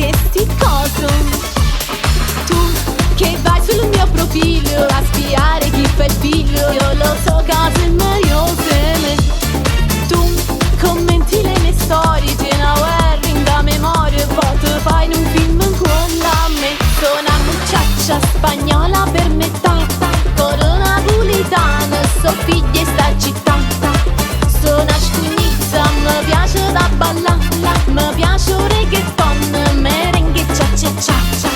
che sti coso. Tu che vai sul mio profilo a spiare chi fa il figlio, io lo so cose noiose. Tu commenti le mie storie, te ne guerri da memoria, poi tu fai in un film con me. Sono una mucciaccia spagnola per metà, corona napolitana, so figlia sta città. Sono una scugnizza, mi piace da ballare, mi piace un reggaeton, merengue cia cia cia cia.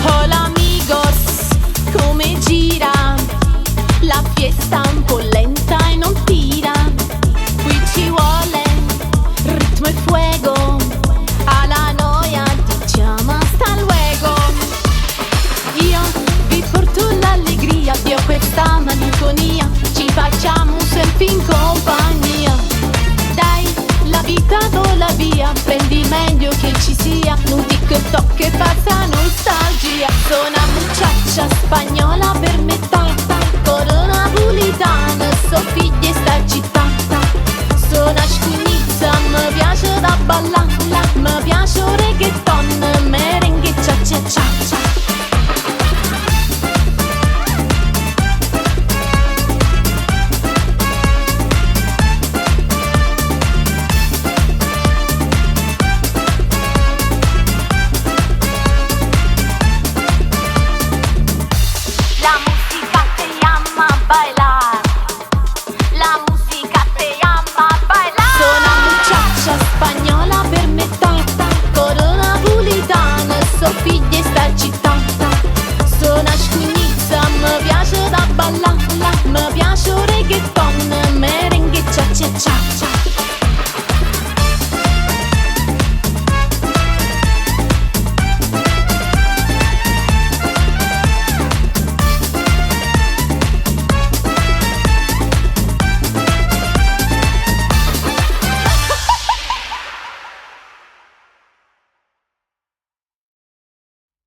Hola amigos, come gira? La fiesta un po' lenta e non tira. Qui ci vuole ritmo e fuego, alla noia diciamo hasta luego. Io vi porto l'allegria, io questa malinconia, ci facciamo un selfie in compagnia. Dai, la vita vola via, prendi meglio che ci sia un TikTok che passa nostalgia. Sono una mucciaccia spagnola per metà, corona napolitana,